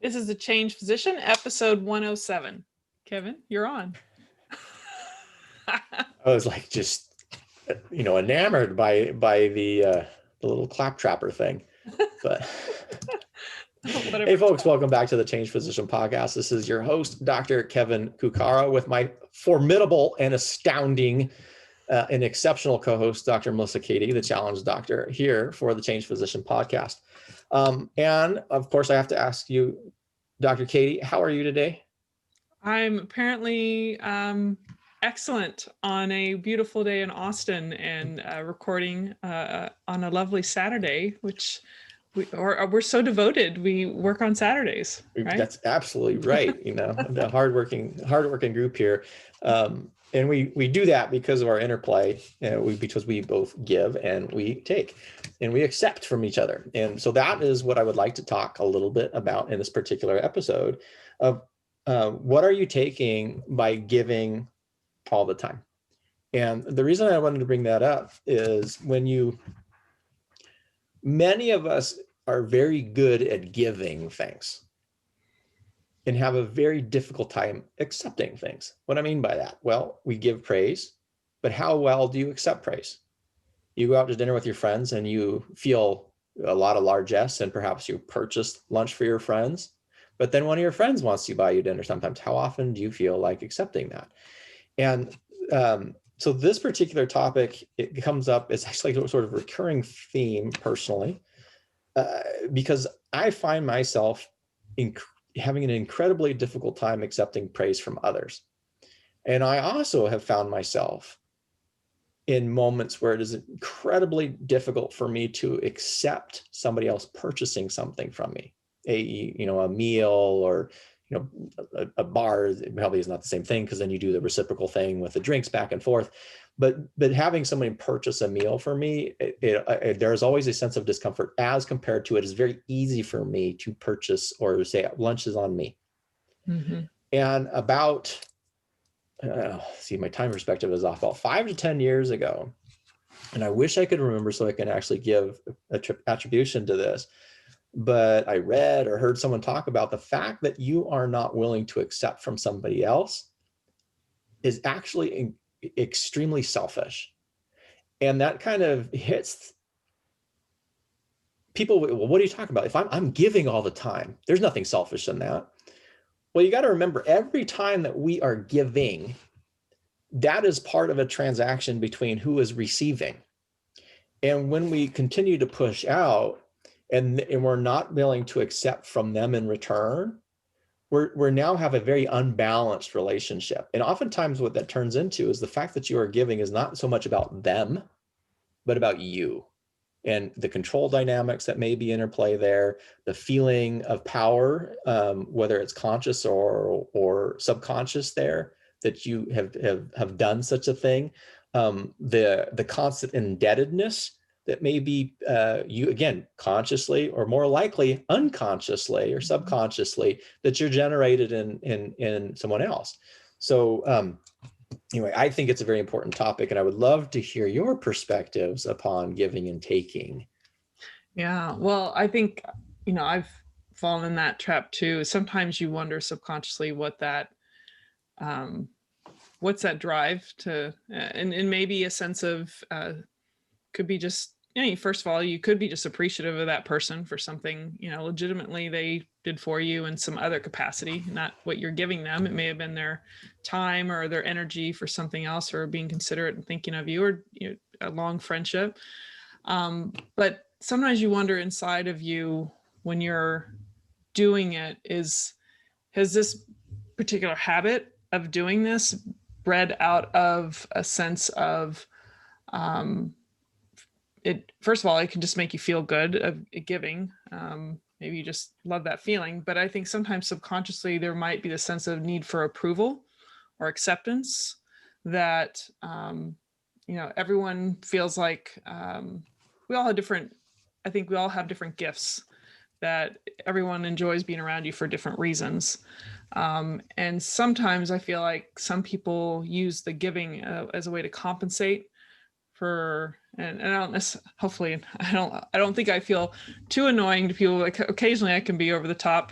This is the Change Physician, episode 107. Kevin, you're on. I was like just, enamored by the little claptrapper thing. But hey, folks, welcome back to the Change Physician podcast. This is your host, Dr. Kevin Cuccaro, with my formidable and astounding and exceptional co-host, Dr. Melissa Cady, the Challenge Doctor, here for the Change Physician podcast. And of course, I have to ask you, Dr. Cady, how are you today? I'm apparently excellent on a beautiful day in Austin and recording on a lovely Saturday, which we're so devoted. We work on Saturdays, right? That's absolutely right. The hardworking group here. And we do that because of our interplay, because we both give and we take and we accept from each other. And so that is what I would like to talk a little bit about in this particular episode of what are you taking by giving all the time? And the reason I wanted to bring that up is many of us are very good at giving things and have a very difficult time accepting things. What I mean by that? Well, we give praise, but how well do you accept praise? You go out to dinner with your friends and you feel a lot of largesse, and perhaps you purchased lunch for your friends, but then one of your friends wants to buy you dinner sometimes. How often do you feel like accepting that? And so this particular topic, it comes up, it's actually a sort of recurring theme personally, because I find myself having an incredibly difficult time accepting praise from others. And I also have found myself in moments where it is incredibly difficult for me to accept somebody else purchasing something from me, a meal, or a bar probably is not the same thing, because then you do the reciprocal thing with the drinks back and forth. But having somebody purchase a meal for me, there's always a sense of discomfort as compared to it is very easy for me to purchase or say lunch is on me. Mm-hmm. And about, my time perspective is off, about 5 to 10 years ago, and I wish I could remember so I can actually give attribution to this, but I read or heard someone talk about the fact that you are not willing to accept from somebody else is actually extremely selfish. And that kind of hits people. Well, what are you talking about? If I'm giving all the time, there's nothing selfish in that. Well, you got to remember, every time that we are giving, that is part of a transaction between who is receiving. And when we continue to push out and we're not willing to accept from them in return, we're now have a very unbalanced relationship. And oftentimes what that turns into is the fact that you are giving is not so much about them, but about you and the control dynamics that may be interplay there, the feeling of power, whether it's conscious or subconscious there, that you have done such a thing, the constant indebtedness that may be you, again, consciously or more likely unconsciously or subconsciously, that you're generated in someone else. So anyway, I think it's a very important topic, and I would love to hear your perspectives upon giving and taking. Yeah, well, I think, I've fallen in that trap too. Sometimes you wonder subconsciously what's that drive to, and maybe a sense of, could be just, first of all, you could be just appreciative of that person for something, legitimately they did for you in some other capacity, not what you're giving them. It may have been their time or their energy for something else, or being considerate and thinking of you, or a long friendship. But sometimes you wonder inside of you when you're doing it, has this particular habit of doing this bred out of a sense of, it, first of all, it can just make you feel good of giving. Maybe you just love that feeling, but I think sometimes subconsciously there might be the sense of need for approval or acceptance that, everyone feels like, we all have different gifts that everyone enjoys being around you for different reasons. And sometimes I feel like some people use the giving as a way to compensate for, and I don't, hopefully I don't think I feel too annoying to people. Like occasionally I can be over the top.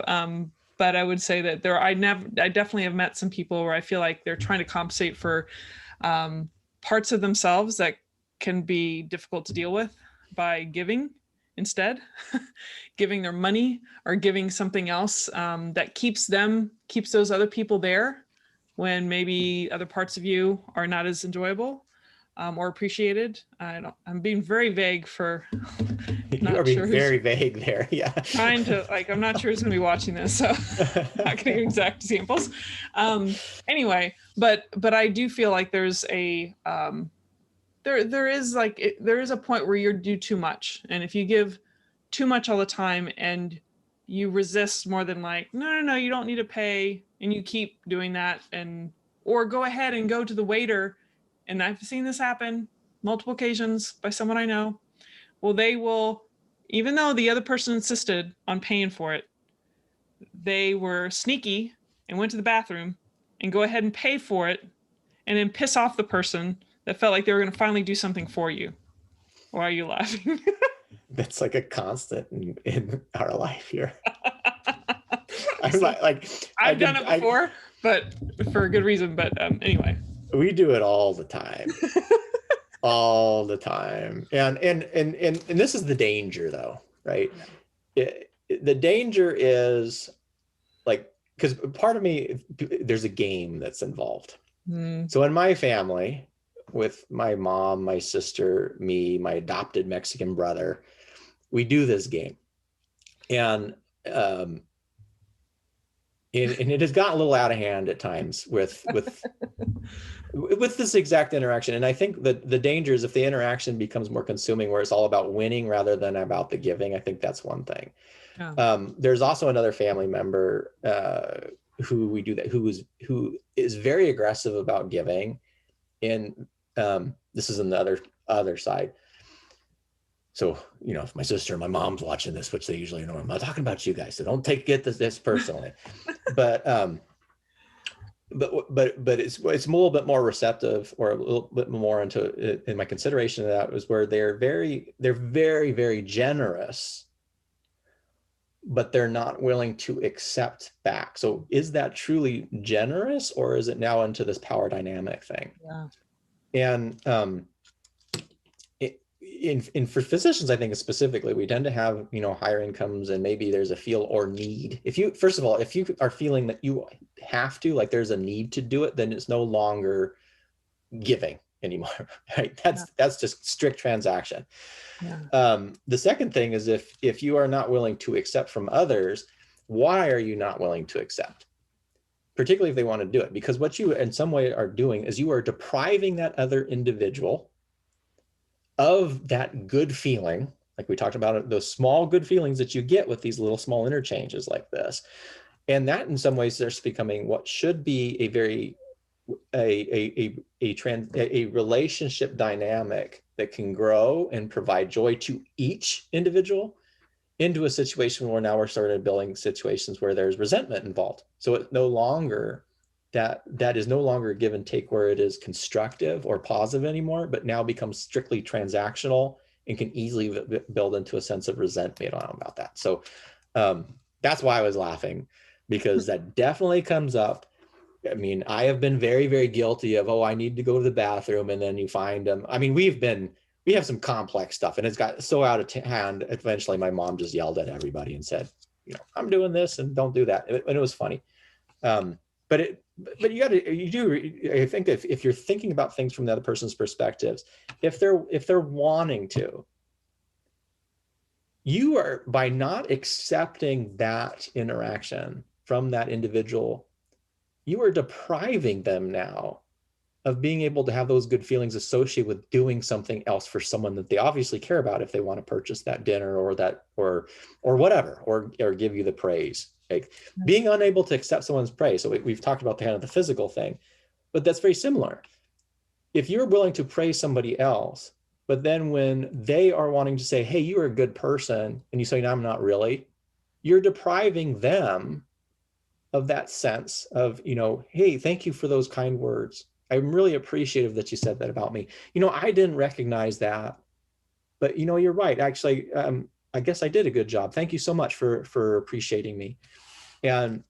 but I would say that I definitely have met some people where I feel like they're trying to compensate for parts of themselves that can be difficult to deal with by giving instead, giving their money or giving something else that keeps those other people there when maybe other parts of you are not as enjoyable or appreciated. I'm being very vague for You are not being sure who's very vague there. Yeah. trying to like. I'm not sure who's going to be watching this, so not going to give exact examples. Anyway, but I do feel like there's a there is like there is a point where you do too much, and if you give too much all the time and you resist more than like no, you don't need to pay, and you keep doing that, and or go ahead and go to the waiter, and I've seen this happen multiple occasions by someone I know. Well, they will, even though the other person insisted on paying for it, they were sneaky and went to the bathroom and go ahead and pay for it and then piss off the person that felt like they were going to finally do something for you. Why are you laughing? That's like a constant in our life here. I'm So, like, I've done it before, but for a good reason. But anyway, we do it all the time. All the time. And this is the danger though, right? The danger is like, because part of me, there's a game that's involved. So in my family, with my mom, my sister, me, my adopted Mexican brother, we do this game. And it has gotten a little out of hand at times with this exact interaction. And I think that the danger is if the interaction becomes more consuming, where it's all about winning rather than about the giving. I think that's one thing. There's also another family member who we do that, who is very aggressive about giving, and this is on the other side. So, you know, if my sister and my mom's watching this, which they usually know, I'm not talking about you guys, so don't get this personally. But it's a little bit more receptive, or a little bit more into in my consideration of that was where they're very, very generous, but they're not willing to accept back. So is that truly generous, or is it now into this power dynamic thing? Yeah. And for physicians, I think specifically, we tend to have, you know, higher incomes, and maybe there's a feel or need. If you, first of all, if you are feeling that you have to, like there's a need to do it, then it's no longer giving anymore, right? That's just strict transaction. Yeah. The second thing is if you are not willing to accept from others, why are you not willing to accept? Particularly if they want to do it, because what you in some way are doing is you are depriving that other individual of that good feeling, like we talked about, those small good feelings that you get with these little small interchanges like this. And that in some ways there's becoming what should be a very a relationship dynamic that can grow and provide joy to each individual, into a situation where now we're starting building situations where there's resentment involved. So it's no longer that is no longer a give and take where it is constructive or positive anymore, but now becomes strictly transactional and can easily build into a sense of resentment about that. So that's why I was laughing, because that definitely comes up. I mean, I have been very, very guilty of, I need to go to the bathroom, and then you find them. I mean, we have some complex stuff, and it's got so out of hand. Eventually my mom just yelled at everybody and said, you know, I'm doing this and don't do that. And it was funny. But I think if you're thinking about things from the other person's perspectives, if they're wanting to, you are, by not accepting that interaction from that individual, you are depriving them now of being able to have those good feelings associated with doing something else for someone that they obviously care about, if they want to purchase that dinner or whatever, or give you the praise. Like being unable to accept someone's praise. So we've talked about the kind of the physical thing, but that's very similar. If you're willing to praise somebody else, but then when they are wanting to say, hey, you're a good person, and you say, no, I'm not really, you're depriving them of that sense of, you know, hey, thank you for those kind words. I'm really appreciative that you said that about me. You know, I didn't recognize that, but you know, you're right. Actually, I guess I did a good job. Thank you so much for appreciating me. And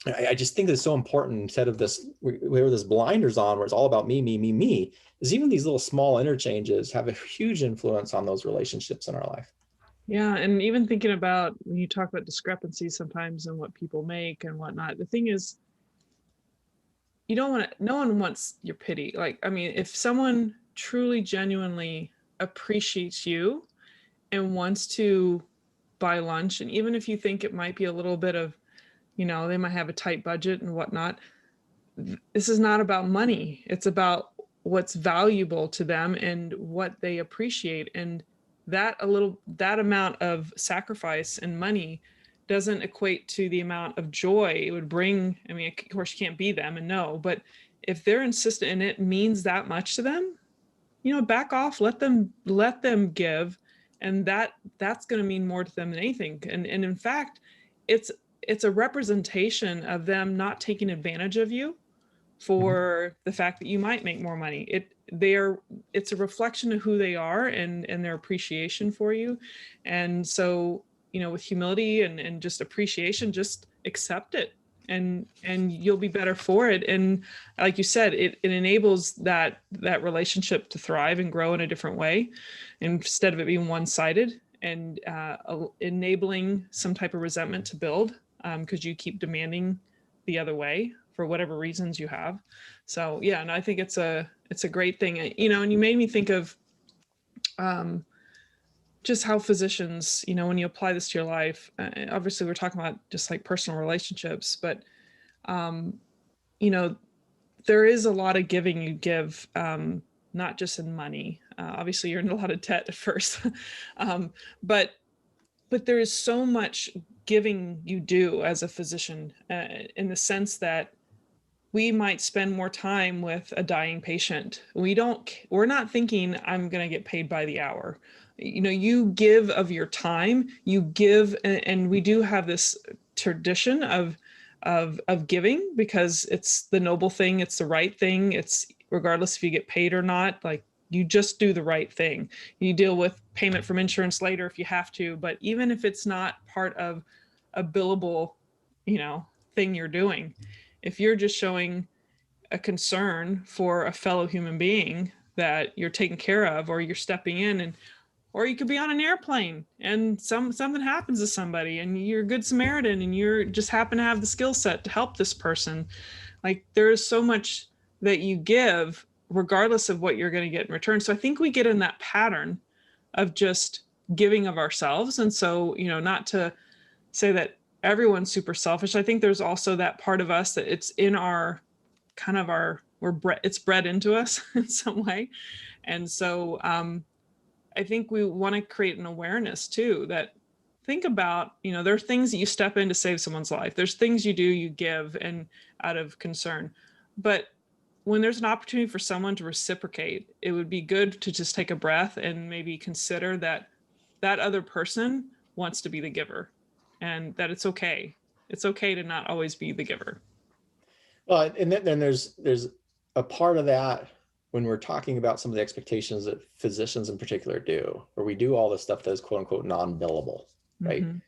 I just think it's so important, instead of this, we have this blinders on where it's all about me, me, me, me, is even these little small interchanges have a huge influence on those relationships in our life. Yeah, and even thinking about when you talk about discrepancies sometimes and what people make and whatnot, the thing is, you don't want to, no one wants your pity. Like, I mean, if someone truly, genuinely appreciates you and wants to buy lunch, and even if you think it might be a little bit of, they might have a tight budget and whatnot, this is not about money. It's about what's valuable to them and what they appreciate. And that amount of sacrifice and money doesn't equate to the amount of joy it would bring. I mean, of course, you can't be them and no, but if they're insistent and it means that much to them, back off, let them give. And that's going to mean more to them than anything. And in fact, it's it's a representation of them not taking advantage of you Mhm. for the fact that you might make more money. It's a reflection of who they are and their appreciation for you. And so, with humility and just appreciation, just accept it, and you'll be better for it. And like you said, it enables that relationship to thrive and grow in a different way, instead of it being one-sided, and enabling some type of resentment to build, because you keep demanding the other way for whatever reasons you have. So yeah, and I think it's a great thing. And you made me think of um, just how physicians, when you apply this to your life, obviously we're talking about just like personal relationships, but um, you know, there is a lot of giving you give, not just in money. Obviously, you're in a lot of debt at first, um, but there is so much giving you do as a physician, in the sense that we might spend more time with a dying patient. We're not thinking I'm going to get paid by the hour. You give of your time, you give, and we do have this tradition of giving because it's the noble thing, it's the right thing. It's regardless if you get paid or not, like you just do the right thing. You deal with payment from insurance later if you have to, but even if it's not part of a billable, you know, thing you're doing, if you're just showing a concern for a fellow human being that you're taking care of, or you're stepping in, and or you could be on an airplane and something happens to somebody and you're a good Samaritan and you're just happen to have the skill set to help this person. Like there is so much that you give regardless of what you're going to get in return. So I think we get in that pattern of just giving of ourselves. And so, not to say that everyone's super selfish. I think there's also that part of us that it's in our kind of our it's bred into us in some way. And so I think we want to create an awareness too, that think about, there are things that you step in to save someone's life, there's things you do, you give and out of concern, but when there's an opportunity for someone to reciprocate, it would be good to just take a breath and maybe consider that that other person wants to be the giver, and that it's okay to not always be the giver. Well, and then there's a part of that when we're talking about some of the expectations that physicians in particular do, where we do all this stuff that is quote unquote non-billable, right? Mm-hmm.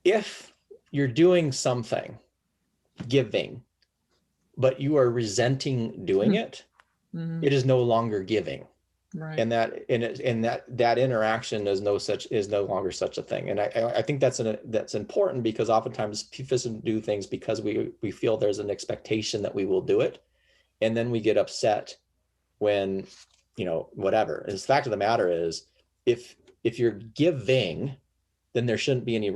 If you're doing something, giving, but you are resenting doing it, Mm-hmm. it is no longer giving. Right. And that interaction is no longer such a thing. And I think that's important, because oftentimes physicians do things because we feel there's an expectation that we will do it, and then we get upset when whatever. And the fact of the matter is, if you're giving, then there shouldn't be any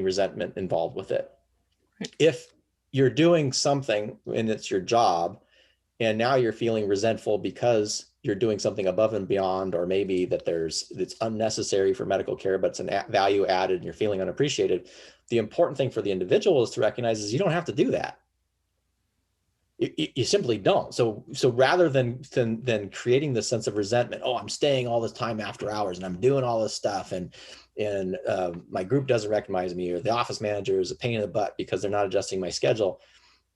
resentment involved with it. Right. If you're doing something and it's your job, and now you're feeling resentful because you're doing something above and beyond, or maybe that it's unnecessary for medical care, but it's a value added and you're feeling unappreciated, the important thing for the individual is to recognize is you don't have to do that. You simply don't. So rather than creating this sense of resentment, oh, I'm staying all this time after hours and I'm doing all this stuff, and my group doesn't recognize me, or the office manager is a pain in the butt because they're not adjusting my schedule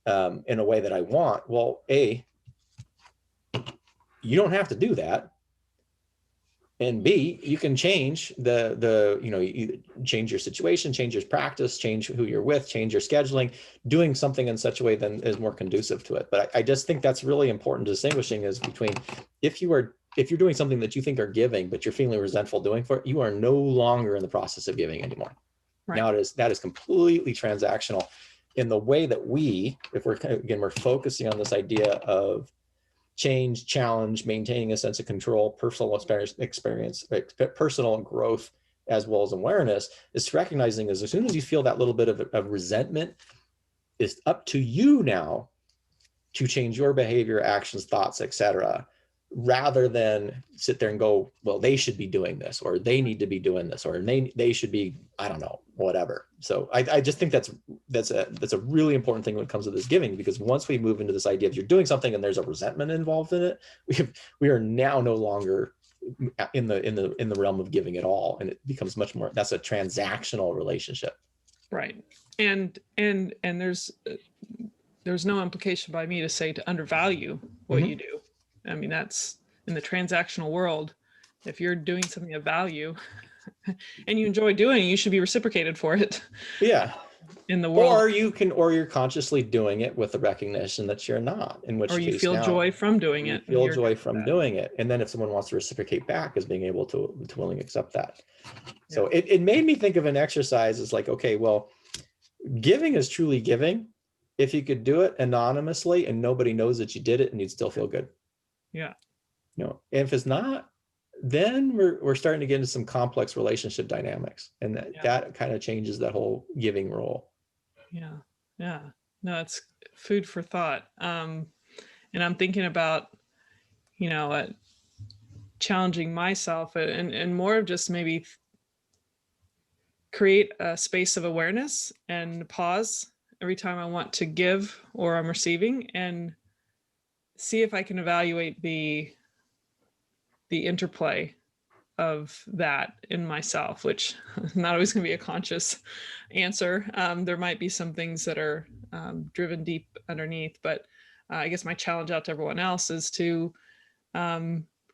in a way that I want. Well, you don't have to do that. And B, you can change you change your situation, change your practice, change who you're with, change your scheduling, doing something in such a way that is more conducive to it. But I just think that's really important distinguishing is between if you're doing something that you think are giving, but you're feeling resentful doing for it, you are no longer in the process of giving anymore. Right. Now that is completely transactional in the way that if we're focusing on this idea of change, challenge, maintaining a sense of control, personal experience, personal growth, as well as awareness, is recognizing as soon as you feel that little bit of resentment, it's up to you now to change your behavior, actions, thoughts, etc., rather than sit there and go, well, they should be doing this, or they need to be doing this, or they should be, I don't know, whatever. So I just think that's a really important thing when it comes to this giving, because once we move into this idea of you're doing something and there's a resentment involved in it, we are now no longer in the realm of giving at all, and it becomes much more, that's a transactional relationship. Right. And there's no implication by me to say to undervalue what you do. I mean, that's in the transactional world. If you're doing something of value and you enjoy doing it, you should be reciprocated for it. Yeah. In the world. Or you're consciously doing it with the recognition that you're not, in which or you case feel joy from doing it. You feel joy from doing it. And then if someone wants to reciprocate back, is being able to willingly accept that. So it made me think of an exercise as like, okay, well, giving is truly giving if you could do it anonymously and nobody knows that you did it and you'd still feel good. Yeah. And if it's not, then we're starting to get into some complex relationship dynamics, and that kind of changes that whole giving role. Yeah. No, it's food for thought. And I'm thinking about, challenging myself and more of just maybe create a space of awareness and pause every time I want to give or I'm receiving, and see if I can evaluate the interplay of that in myself, which is not always going to be a conscious answer. There might be some things that are driven deep underneath, but I guess my challenge out to everyone else is to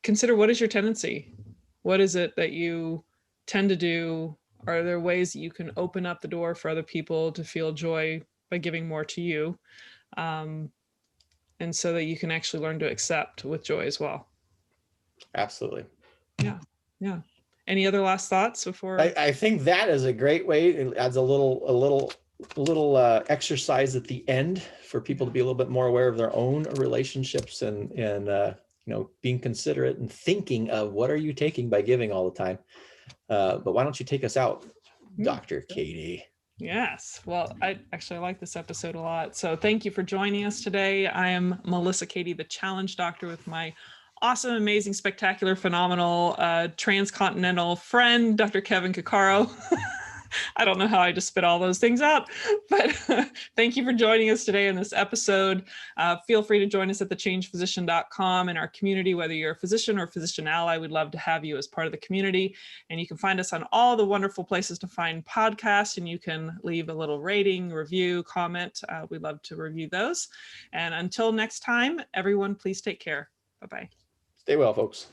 consider, what is your tendency? What is it that you tend to do? Are there ways that you can open up the door for other people to feel joy by giving more to you? And so that you can actually learn to accept with joy as well. Absolutely. Yeah. Any other last thoughts before? I think that is a great way. It adds a little exercise at the end for people to be a little bit more aware of their own relationships and being considerate and thinking of what are you taking by giving all the time. But why don't you take us out, Dr. Katie? Yes. Well, I like this episode a lot. So thank you for joining us today. I am Melissa Katie, the Challenge Doctor, with my awesome, amazing, spectacular, phenomenal, transcontinental friend, Dr. Kevin Cuccaro. I don't know how I just spit all those things out, but thank you for joining us today in this episode. Feel free to join us at thechangephysician.com in our community, whether you're a physician or physician ally. We'd love to have you as part of the community. And you can find us on all the wonderful places to find podcasts, and you can leave a little rating, review, comment. We'd love to review those. And until next time, everyone, please take care. Bye-bye. Stay well, folks.